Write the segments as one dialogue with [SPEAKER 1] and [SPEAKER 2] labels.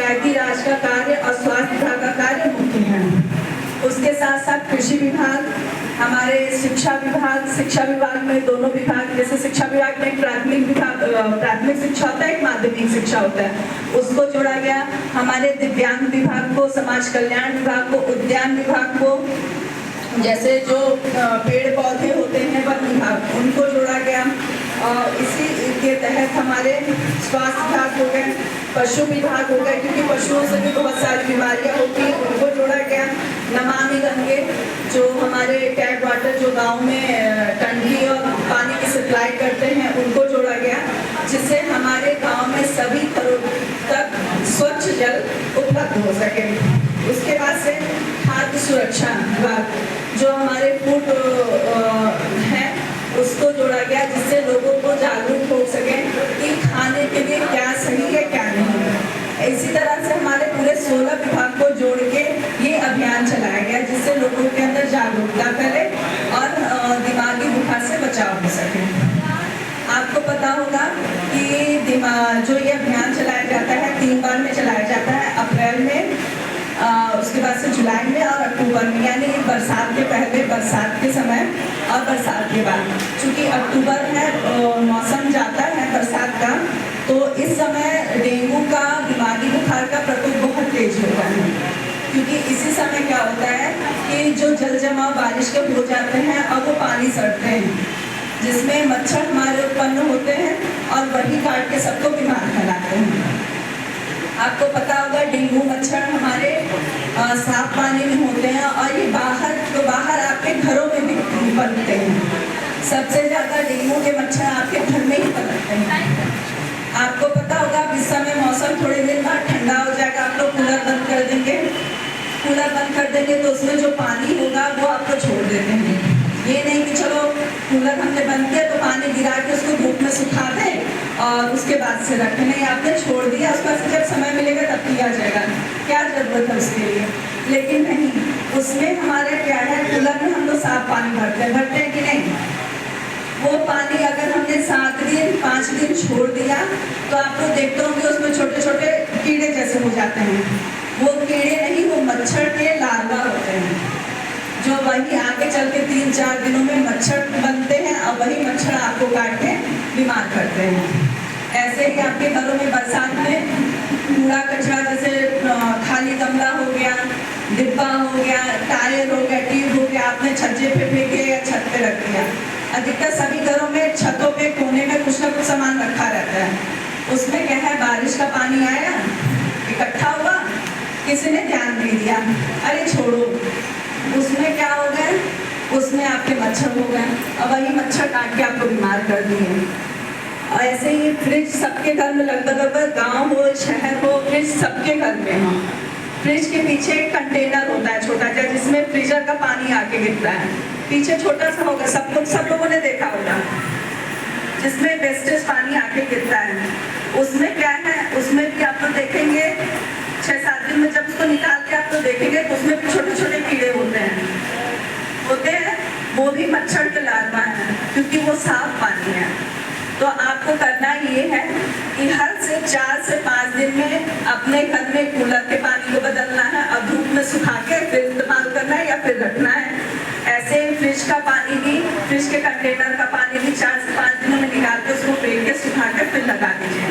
[SPEAKER 1] पंचायती राज का कार्य और स्वास्थ्य विभाग का कार्य मुख्य है। उसके साथ साथ कृषि विभाग, हमारे शिक्षा विभाग में दोनों विभाग, जैसे शिक्षा विभाग में प्राथमिक शिक्षा होता है, एक माध्यमिक शिक्षा होता है, उसको जोड़ा गया। हमारे दिव्यांग विभाग को, समाज कल्याण विभाग को, उद्यान विभाग को, जैसे जो पेड़ पौधे होते हैं वन विभाग, उनको जोड़ा गया। और इसी के तहत हमारे स्वास्थ्य विभाग हो गए, पशु विभाग हो गए, क्योंकि पशुओं से भी बहुत सारी बीमारियां होती हैं, उनको जोड़ा गया। नमामि गंगे, जो हमारे टैप वाटर जो गांव में टंकी और पानी की सप्लाई करते हैं, उनको जोड़ा गया, जिससे हमारे गांव में सभी घरों तक स्वच्छ जल उपलब्ध हो सके। उसके बाद से खाद्य सुरक्षा विभाग, जो हमारे फूड है, उसको जोड़ा गया, जिससे लोगों को जागरूक हो सके कि खाने के लिए क्या सही है क्या नहीं है। इसी तरह से हमारे पूरे 16 विभाग को जोड़ के ये अभियान चलाया गया, जिससे लोगों के अंदर जागरूकता फैले और दिमागी बुखार से बचाव हो सके। आपको पता होगा कि जो ये अभियान चलाया जाता है 3 बार में चलाया जाता है, अप्रैल में, उसके बाद से जुलाई में और अक्टूबर में, यानी बरसात के पहले, बरसात के समय और बरसात के बाद। चूँकि अक्टूबर है मौसम जाता है बरसात का, तो इस समय डेंगू का, दिमागी बुखार का प्रकोप बहुत तेज होता है, क्योंकि इसी समय क्या होता है कि जो जल जमाव बारिश के हो जाते हैं और वो पानी सड़ते हैं, जिसमें मच्छर हमारे उत्पन्न होते हैं और वही काट के सबको बीमार फैलाते हैं। आपको पता होगा डेंगू मच्छर हमारे साफ पानी में होते हैं और ये बाहर आपके घरों में भी पनपते हैं। सबसे ज़्यादा डेंगू के मच्छर आपके घर में ही पनपते हैं। आपको पता होगा इस समय मौसम थोड़े दिन बाद ठंडा हो जाएगा, आप लोग कूलर बंद कर देंगे। कूलर बंद कर देंगे तो उसमें जो पानी होगा वो आपको छोड़ देते हैं। ये नहीं कि चलो कूलर हमने बंद किया तो पानी गिरा के उसको धूप में सुखा दें और उसके बाद से रखें, नहीं, आपने छोड़ दिया, उसका जब समय मिलेगा तब किया जाएगा, क्या जरूरत है उसके लिए। लेकिन नहीं, उसमें हमारा क्या है, कूलर में हम लोग साफ पानी भरते हैं कि नहीं। वो पानी अगर हमने 7 दिन 5 दिन छोड़ दिया तो आप लोग देखते होंगे उसमें छोटे छोटे कीड़े जैसे हो जाते हैं। वो कीड़े नहीं, वो मच्छर के लार्वा होते हैं, जो वही आगे चल के 3-4 दिनों में मच्छर बनते हैं और वही मच्छर आपको काट के बीमार करते हैं। ऐसे ही आपके घरों में बरसात में कूड़ा कचरा, जैसे खाली गमला हो गया, डिब्बा हो गया, टायर हो गया, ट्यूब हो गया, आपने छज्जे पे फेंके या छत पे रख दिया। अधिकतर सभी घरों में छतों पे कोने में कुछ ना कुछ सामान रखा रहता है। उसमें क्या है, बारिश का पानी आया, इकट्ठा हुआ, किसी ने ध्यान नहीं दिया, अरे छोड़ो, उसमें क्या हो गए, उसमें आपके मच्छर हो गए और वही मच्छर काट के आपको बीमार कर दिए। और ऐसे ही फ्रिज सबके घर में, लगभग गांव हो शहर हो, फ्रिज सबके घर में हो। फ्रिज के पीछे एक कंटेनर होता है छोटा सा, जिसमें फ्रीजर का पानी आके गिरता है, पीछे छोटा सा होगा, सब लोगों ने देखा होगा, जिसमें वेस्टेज पानी आके गिरता है। उसमें क्या है, उसमें भी आप लोग देखेंगे 6-7 दिन में जब उसको निकाल के आप लोग देखेंगे तो उसमें भी छोटे छोटे कीड़े होते हैं, वो भी मच्छर के लार्वा है, क्योंकि वो साफ पानी है। तो आपको करना ये है कि हर से 4 से 5 दिन में अपने घर में कूलर के पानी को बदलना है और धूप में सुखा के फिर इस्तेमाल करना है या फिर रखना है। ऐसे ही फ्रिज का पानी भी, फ्रिज के कंटेनर का पानी भी 4 से 5 दिनों में निकाल के उसको फेंक के सुखा के फिर लगा दीजिए।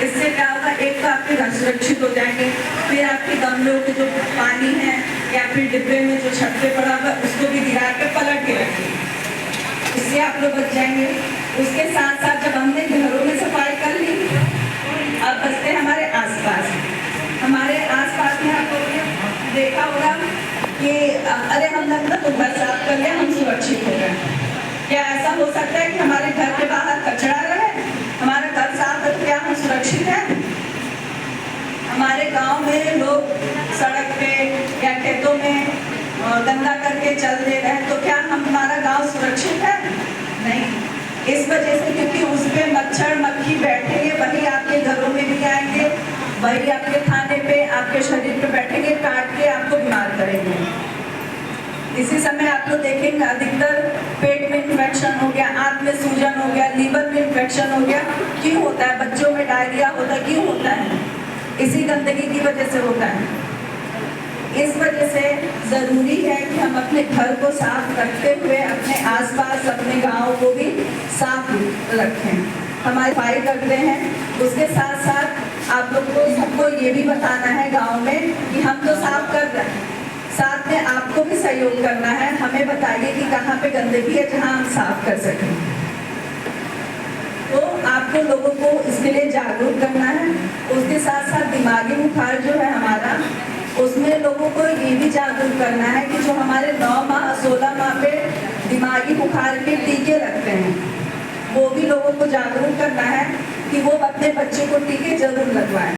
[SPEAKER 1] इससे क्या होगा, एक तो आपके घर सुरक्षित हो जाएंगे, फिर आपके गमलों के जो पानी है या फिर डिब्बे में जो छत पे पड़ा हुआ उसको भी गिरा के पलट के रखिए, इससे आप लोग बच जाएंगे। उसके साथ साथ जब हमने घरों में सफाई कर ली, अब बचते हमारे आसपास। हमारे आसपास में आपको देखा होगा कि अरे हम लोग तो घर साफ कर लिया, हम सुरक्षित हो गए। क्या ऐसा हो सकता है कि हमारे घर के बाहर कचरा रहे, हमारा घर साफ है तो क्या हम सुरक्षित हैं? हमारे गांव में लोग सड़क पे या खेतों में गंदा करके चल दे रहे हैं, तो क्या हमारा गांव सुरक्षित है? नहीं। इस वजह से, क्योंकि उस पे मच्छर मक्खी बैठेंगे, वही आपके घरों में भी आएंगे, वही आपके खाने पे, आपके शरीर पे बैठेंगे, काट के आपको बीमार करेंगे। इसी समय आप लोग देखेंगे अधिकतर पेट में इन्फेक्शन हो गया, आंत में सूजन हो गया, लीवर में इन्फेक्शन हो गया। क्यों होता है? बच्चों में डायरिया होता है, क्यों होता है? इसी गंदगी की वजह से होता है। इस वजह से ज़रूरी है कि हम अपने घर को साफ रखते हुए अपने आसपास अपने गांव को भी साफ रखें, हमारी सफाई करते हैं। उसके साथ साथ आप लोग को सबको ये भी बताना है गांव में कि हम तो साफ कर रहे हैं, साथ में आपको भी सहयोग करना है। हमें बताइए कि कहाँ पे गंदगी है जहाँ हम साफ कर सकें। तो आपको लोगों को इसके लिए जागरूक करना है। उसके साथ साथ दिमागी बुखार जो है हमारा, उसमें लोगों को ये भी जागरूक करना है कि जो हमारे 9 माह 16 माह पे दिमागी बुखार के टीके लगते हैं, वो भी लोगों को जागरूक करना है कि वो अपने बच्चे को टीके जरूर लगवाएं।